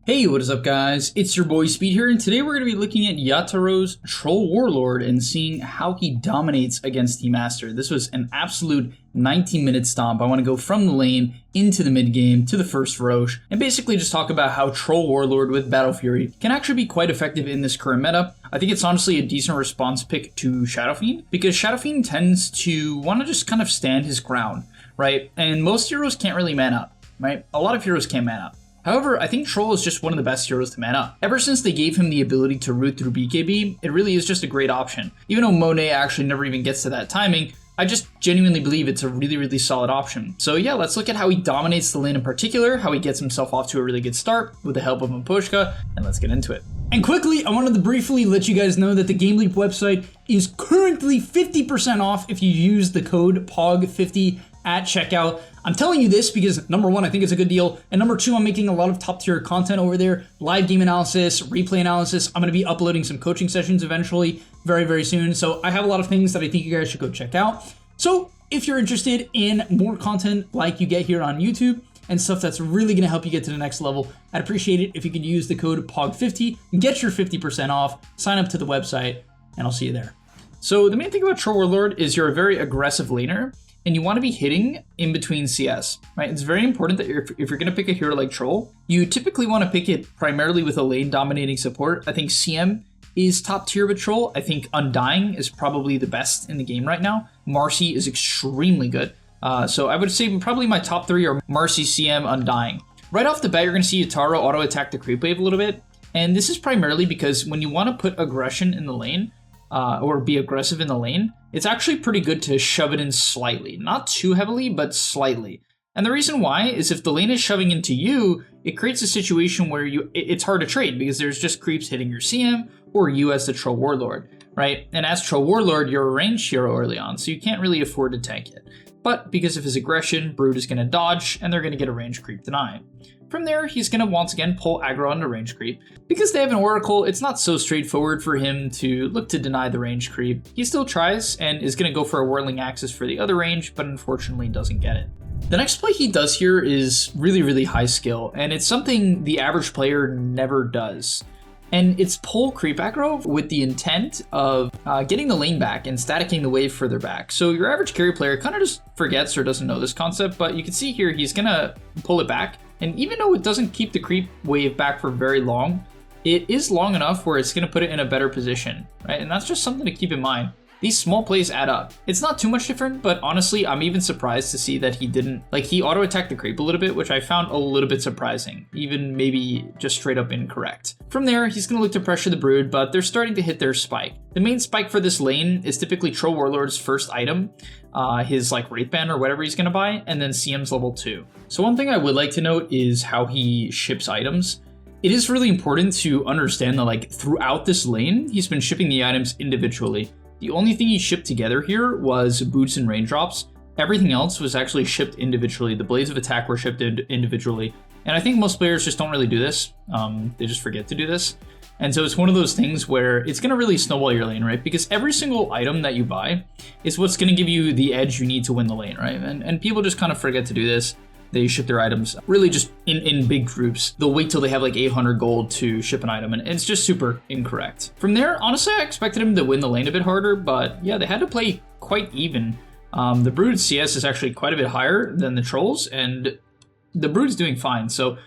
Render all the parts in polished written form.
Hey, what is up guys? It's your boy Speed here, and today we're going to be looking at Yataro's Troll Warlord and seeing how he dominates against the Master. This was an absolute 19-minute stomp. I want to go from the lane into the mid game to the first Roche and basically just talk about how Troll Warlord with Battle Fury can actually be quite effective in this current meta. I think it's honestly a decent response pick to Shadow Fiend because Shadow Fiend tends to want to just kind of stand his ground, right? And most heroes can't really man up, right? A lot of heroes can't man up. However, I think Troll is just one of the best heroes to man up. Ever since they gave him the ability to root through BKB, it really is just a great option. Even though Monet actually never even gets to that timing, I just genuinely believe it's a really solid option. So yeah, let's look at how he dominates the lane in particular, how he gets himself off to a really good start with the help of Mapushka, and let's get into it. And quickly, I wanted to briefly let you guys know that the GameLeap website is currently 50% off if you use the code POG50 at checkout. I'm telling you this because number one, I think it's a good deal, and number two, I'm making a lot of top tier content over there, live game analysis, replay analysis. I'm going to be uploading some coaching sessions eventually, very soon. So I have a lot of things that I think you guys should go check out. So if you're interested in more content like you get here on YouTube and stuff that's really going to help you get to the next level, I'd appreciate it if you could use the code POG50 and get your 50% off, sign up to the website, and I'll see you there. So the main thing about Troll Warlord is you're a very aggressive laner, and you want to be hitting in between CS, right? It's very important that if you're going to pick a hero like Troll, you typically want to pick it primarily with a lane dominating support. I think CM is top tier with Troll. I think Undying is probably the best in the game right now. Marcy is extremely good. So I would say probably my top three are Marcy, CM, Undying. Right off the bat, you're going to see Yataro auto attack the creep wave a little bit. And this is primarily because when you want to put aggression in the lane, or be aggressive in the lane, it's actually pretty good to shove it in slightly. Not too heavily, but slightly. And the reason why is if the lane is shoving into you, it creates a situation where it's hard to trade because there's just creeps hitting your CM or you as the Troll Warlord, right? And as Troll Warlord, you're a ranged hero early on, so you can't really afford to tank it. But because of his aggression, Brood is going to dodge, and they're going to get a range creep deny. From there, he's going to once again pull aggro on the range creep. Because they have an Oracle, it's not so straightforward for him to look to deny the range creep. He still tries and is going to go for a Whirling Axis for the other range, but unfortunately doesn't get it. The next play he does here is really high skill, and it's something the average player never does. And it's pull creep aggro with the intent of getting the lane back and staticking the wave further back. So your average carry player kind of just forgets or doesn't know this concept, but you can see here he's going to pull it back. And even though it doesn't keep the creep wave back for very long, it is long enough where it's going to put it in a better position, right? And that's just something to keep in mind. These small plays add up. It's not too much different, but honestly, I'm even surprised to see that he didn't, he auto-attacked the creep a little bit, which I found a little bit surprising, even maybe just straight up incorrect. From there, he's going to look to pressure the Brood, but they're starting to hit their spike. The main spike for this lane is typically Troll Warlord's first item, his Wraith Band or whatever he's going to buy, and then CM's level 2. So one thing I would like to note is how he ships items. It is really important to understand that throughout this lane, he's been shipping the items individually. The only thing he shipped together here was boots and raindrops. Everything else was actually shipped individually. The blades of attack were shipped individually. And I think most players just don't really do this. They just forget to do this. And so it's one of those things where it's going to really snowball your lane, right? Because every single item that you buy is what's going to give you the edge you need to win the lane, right? And people just kind of forget to do this. They ship their items really just in big groups. They'll wait till they have 800 gold to ship an item, and it's just super incorrect. From there, honestly, I expected him to win the lane a bit harder, but yeah, they had to play quite even. The Brood's CS is actually quite a bit higher than the Troll's, and the Brood's doing fine. So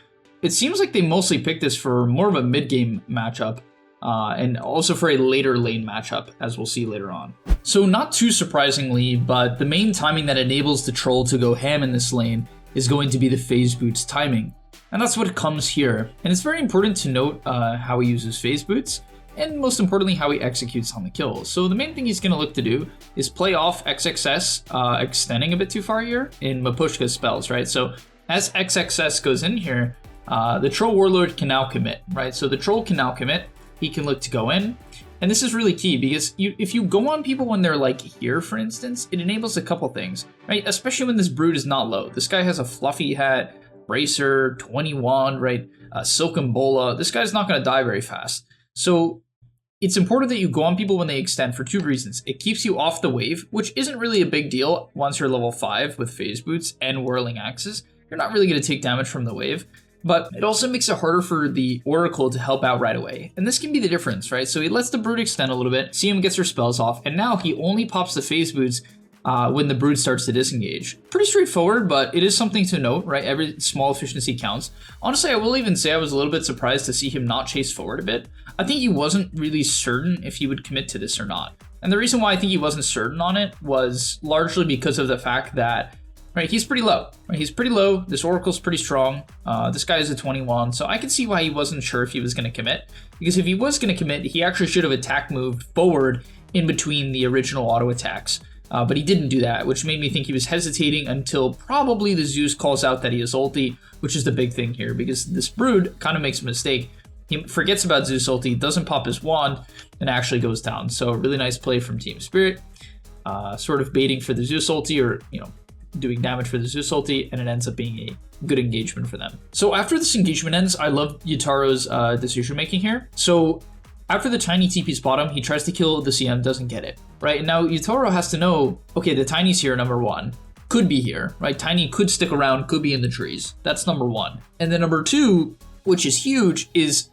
it seems like they mostly picked this for more of a mid-game matchup, and also for a later lane matchup, as we'll see later on. So not too surprisingly, but the main timing that enables the Troll to go ham in this lane is going to be the phase boots timing. And that's what comes here. And it's very important to note how he uses phase boots, and most importantly, how he executes on the kills. So the main thing he's going to look to do is play off XXS extending a bit too far here in Mapushka's spells, right? So as XXS goes in here, the Troll Warlord can now commit, right? So the Troll can now commit. He can look to go in. And this is really key because if you go on people when they're here, for instance, it enables a couple things, right? Especially when this Brood is not low. This guy has a fluffy hat, bracer, 21, right? Silken bola. This guy's not going to die very fast. So it's important that you go on people when they extend for two reasons. It keeps you off the wave, which isn't really a big deal once you're level 5 with phase boots and whirling axes. You're not really going to take damage from the wave. but it also makes it harder for the Oracle to help out right away. And this can be the difference, right? So he lets the Brood extend a little bit, CM gets her spells off, and now he only pops the phase boots when the Brood starts to disengage. Pretty straightforward, but it is something to note, right? Every small efficiency counts. Honestly, I will even say I was a little bit surprised to see him not chase forward a bit. I think he wasn't really certain if he would commit to this or not. And the reason why I think he wasn't certain on it was largely because of the fact that, right, he's pretty low. Right? He's pretty low. This Oracle's pretty strong. This guy is a 21, so I can see why he wasn't sure if he was going to commit. Because if he was going to commit, he actually should have attack moved forward in between the original auto attacks. But he didn't do that, which made me think he was hesitating until probably the Zeus calls out that he has ulti, which is the big thing here, because this Brood kind of makes a mistake. He forgets about Zeus ulti, doesn't pop his wand, and actually goes down. So really nice play from Team Spirit, sort of baiting for the Zeus ulti, or, you know, doing damage for the Zeus ulti, and it ends up being a good engagement for them. So after this engagement ends, I love Yutaro's decision making here. So after the Tiny TP's bottom, he tries to kill the CM, doesn't get it, right? And now Yutaro has to know, okay, the Tiny's here, number one. Could be here, right? Tiny could stick around, could be in the trees. That's number one. And then number two, which is huge, is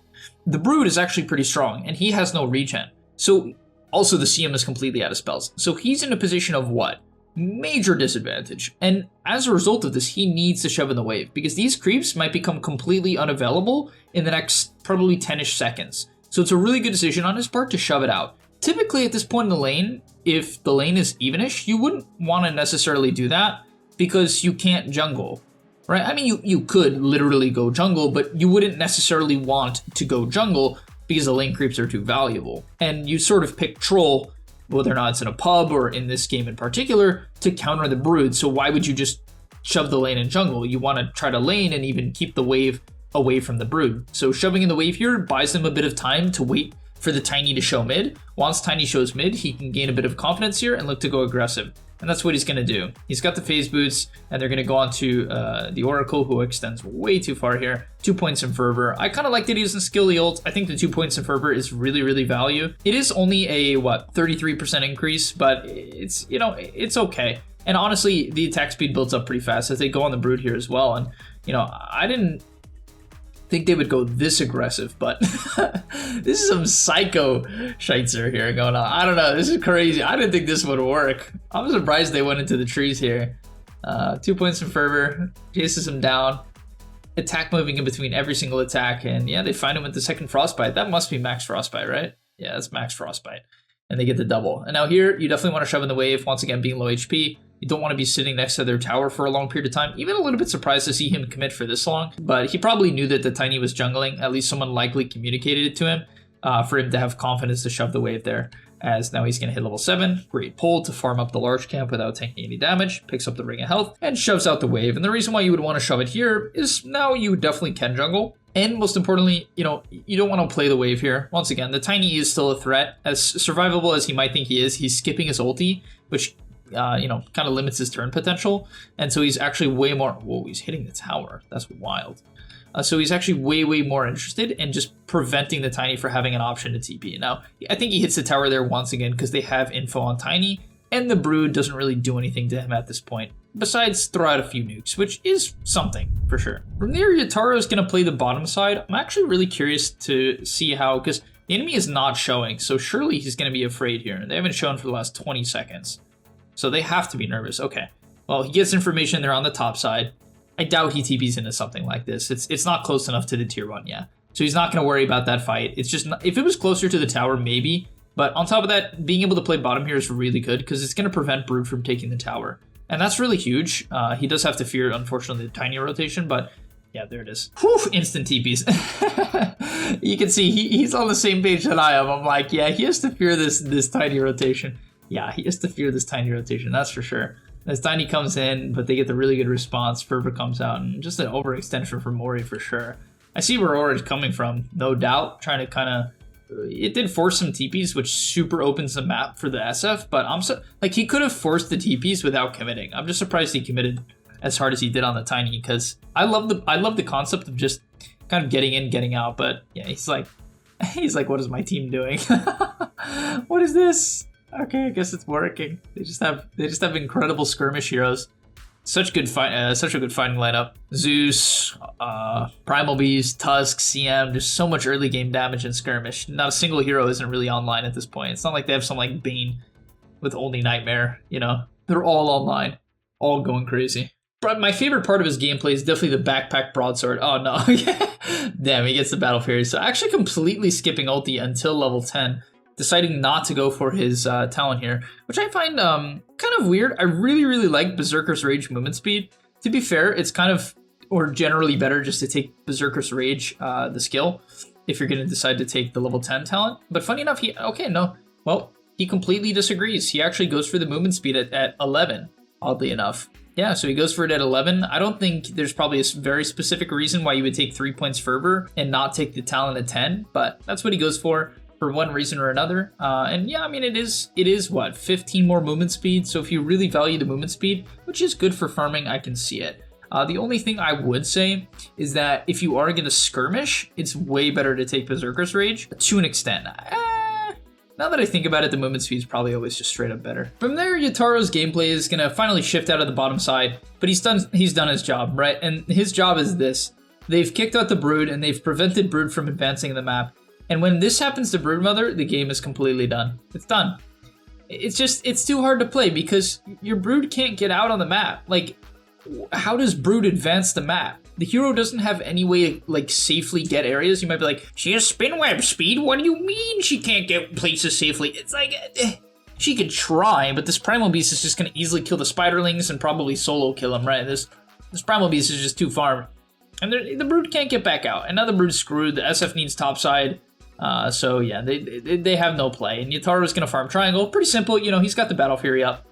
the Brood is actually pretty strong, and he has no regen. So also the CM is completely out of spells. So he's in a position of what? Major disadvantage. And as a result of this, he needs to shove in the wave, because these creeps might become completely unavailable in the next probably 10-ish seconds. So it's a really good decision on his part to shove it out. Typically at this point in the lane, if the lane is evenish, you wouldn't want to necessarily do that because you can't jungle, right? I mean, you could literally go jungle, but you wouldn't necessarily want to go jungle because the lane creeps are too valuable. And you sort of pick troll, whether or not it's in a pub or in this game in particular, to counter the Brood. So why would you just shove the lane in jungle? You want to try to lane and even keep the wave away from the Brood. So shoving in the wave here buys them a bit of time to wait for the Tiny to show mid. Once Tiny shows mid, he can gain a bit of confidence here and look to go aggressive. And that's what he's going to do. He's got the phase boots, and they're going to go on to the Oracle, who extends way too far here. 2 points in Fervor. I kind of like that he doesn't skill the ult. I think the 2 points in Fervor is really, really value. It is only a, 33% increase, but it's, you know, it's okay. And honestly, the attack speed builds up pretty fast as they go on the Brood here as well. And, you know, I didn't think they would go this aggressive, but this is some psycho Scheitzer here going on. I don't know, this is crazy. I didn't think this would work. I'm surprised they went into the trees here. 2 points in Fervor, chases him down, attack moving in between every single attack, and yeah, they find him with the second Frostbite. That must be max Frostbite, right? Yeah, that's max Frostbite. And they get the double. And now here, you definitely want to shove in the wave, once again being low HP. You don't want to be sitting next to their tower for a long period of time. Even a little bit surprised to see him commit for this long, but he probably knew that the Tiny was jungling. At least someone likely communicated it to him for him to have confidence to shove the wave there. As now he's going to hit level 7. Great pull to farm up the large camp without taking any damage. Picks up the Ring of Health and shoves out the wave. And the reason why you would want to shove it here is now you definitely can jungle. And most importantly, you know, you don't want to play the wave here. Once again, the Tiny is still a threat. As survivable as he might think he is, he's skipping his ulti, which you know, kind of limits his turn potential. And so he's actually way more, whoa, he's hitting the tower. That's wild. So he's actually way more interested in just preventing the Tiny for having an option to TP. Now, I think he hits the tower there once again because they have info on Tiny, and the Brood doesn't really do anything to him at this point, besides throw out a few nukes, which is something for sure. From there, Yutaro is going to play the bottom side. I'm actually really curious to see how, because the enemy is not showing, so surely he's going to be afraid here. They haven't shown for the last 20 seconds. So they have to be nervous. Okay. Well, he gets information there on the top side. I doubt he TPs into something like this. It's not close enough to the tier 1, yeah. So he's not going to worry about that fight. It's just, not, if it was closer to the tower, maybe. But on top of that, being able to play bottom here is really good because it's going to prevent Brood from taking the tower. And that's really huge. He does have to fear, unfortunately, the Tiny rotation, but yeah, there it is. Whew, instant TPs. You can see he's on the same page that I am. I'm like, yeah, he has to fear this Tiny rotation. Yeah, he has to fear this Tiny rotation, that's for sure. As Tiny comes in, but they get the really good response. Fervor comes out, and just an overextension for Mori for sure. I see where Aura is coming from, no doubt. Trying to kind of, it did force some TPs, which super opens the map for the SF. But I'm so like he could have forced the TPs without committing. I'm just surprised he committed as hard as he did on the Tiny because I love the concept of just kind of getting in, getting out. But yeah, he's like, what is my team doing? What is this? Okay, I guess it's working. They just have incredible skirmish heroes. Such a good fighting lineup. Zeus, Primal Beast, Tusk, CM, just so much early game damage in skirmish. Not a single hero isn't really online at this point. It's not like they have some like Bane with only Nightmare, you know? They're all online, all going crazy. But my favorite part of his gameplay is definitely the backpack broadsword. Oh no, damn, he gets the Battle Fury. So actually completely skipping ulti until level 10. Deciding not to go for his talent here, which I find kind of weird. I really like Berserker's Rage movement speed. To be fair, it's kind of, or generally better just to take Berserker's Rage, the skill, if you're going to decide to take the level 10 talent. But funny enough, he completely disagrees. He actually goes for the movement speed at 11, oddly enough. Yeah, so he goes for it at 11. I don't think there's probably a very specific reason why you would take 3 points fervor and not take the talent at 10, but that's what he goes for one reason or another. And yeah, I mean, it is what, 15 more movement speed. So if you really value the movement speed, which is good for farming, I can see it. The only thing I would say is that if you are going to skirmish, it's way better to take Berserker's Rage to an extent. Now that I think about it, the movement speed is probably always just straight up better. From there, Yataro's gameplay is going to finally shift out of the bottom side, but he's done his job, right? And his job is this. They've kicked out the Brood, and they've prevented Brood from advancing the map. And when this happens to Broodmother, the game is completely done. It's done. It's too hard to play because your Brood can't get out on the map. Like, how does Brood advance the map? The hero doesn't have any way to, like, safely get areas. You might be like, she has spin web speed? What do you mean she can't get places safely? It's like, she could try, but this Primal Beast is just going to easily kill the Spiderlings and probably solo kill them, right? This Primal Beast is just too far. And the Brood can't get back out. And now the Brood's screwed. The SF needs topside. So yeah, they have no play. And Yataro's going to farm triangle. Pretty simple, you know, he's got the Battle Fury up.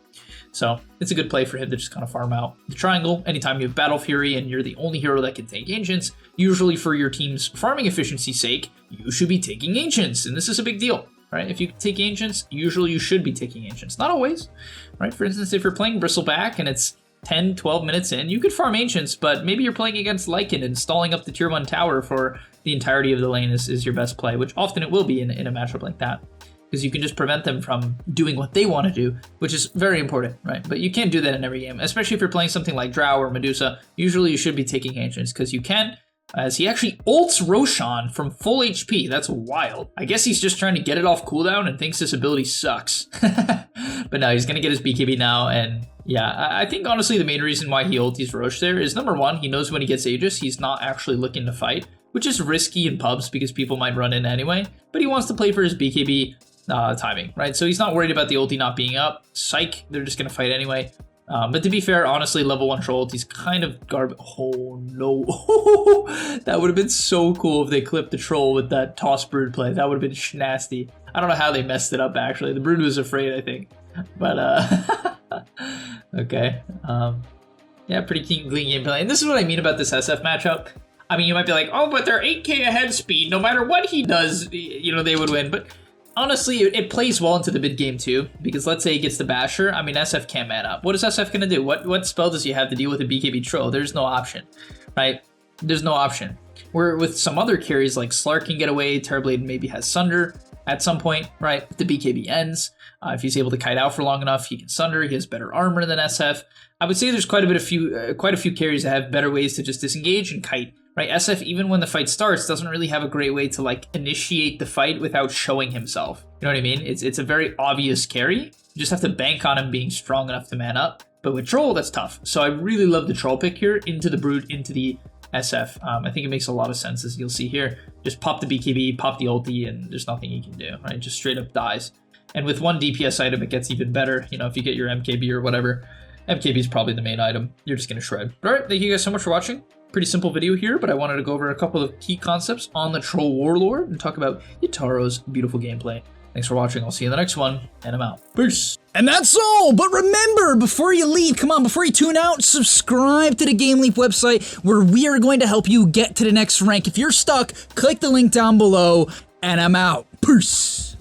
So it's a good play for him to just kind of farm out the triangle. Anytime you have Battle Fury and you're the only hero that can take Ancients, usually for your team's farming efficiency's sake, you should be taking Ancients. And this is a big deal, right? If you take Ancients, usually you should be taking Ancients. Not always, right? For instance, if you're playing Bristleback and it's 10, 12 minutes in, you could farm Ancients, but maybe you're playing against Lycan and stalling up the tier 1 tower for the entirety of the lane is your best play, which often it will be in a matchup like that. Because you can just prevent them from doing what they want to do, which is very important, right? But you can't do that in every game, especially if you're playing something like Drow or Medusa. Usually you should be taking Ancients, because you can, as he actually ults Roshan from full HP. That's wild. I guess he's just trying to get it off cooldown and thinks this ability sucks. But no, he's going to get his BKB now, and yeah, I think honestly the main reason why he ulties Rosh there is, number one, he knows when he gets Aegis, he's not actually looking to fight, which is risky in pubs because people might run in anyway, but he wants to play for his BKB timing, right? So he's not worried about the ulti not being up. Psych, they're just going to fight anyway. But to be fair, honestly, level 1 troll ulti's kind of garbage. Oh no. That would have been so cool if they clipped the troll with that toss Brood play. That would have been nasty. I don't know how they messed it up, actually. The Brood was afraid, I think. But, okay. Yeah, pretty clean gameplay. And this is what I mean about this SF matchup. I mean, you might be like, oh, but they're 8k ahead speed. No matter what he does, you know, they would win. But honestly, it plays well into the mid game too, because let's say he gets the Basher. I mean, SF can't man up. What is SF going to do? What spell does he have to deal with a BKB troll? There's no option, right? There's no option. Where with some other carries like Slark can get away, Terrorblade maybe has Sunder at some point, right? The BKB ends. If he's able to kite out for long enough, he can Sunder. He has better armor than SF. I would say there's quite a few carries that have better ways to just disengage and kite. Right, SF, even when the fight starts, doesn't really have a great way to like initiate the fight without showing himself. You know what I mean? It's a very obvious carry. You just have to bank on him being strong enough to man up. But with Troll, that's tough. So I really love the Troll pick here into the Brood, into the SF. I think it makes a lot of sense, as you'll see here. Just pop the BKB, pop the ulti, and there's nothing you can do, right? Just straight up dies. And with one DPS item, it gets even better. You know, if you get your MKB or whatever, MKB is probably the main item. You're just going to shred. All right, thank you guys so much for watching. Pretty simple video here, but I wanted to go over a couple of key concepts on the Troll Warlord and talk about Yataro's beautiful gameplay. Thanks for watching. I'll see you in the next one, and I'm out. Peace. And that's all, but remember, before you leave, come on, before you tune out, subscribe to the Game Leap website, where we are going to help you get to the next rank. If you're stuck, click the link down below, and I'm out. Peace.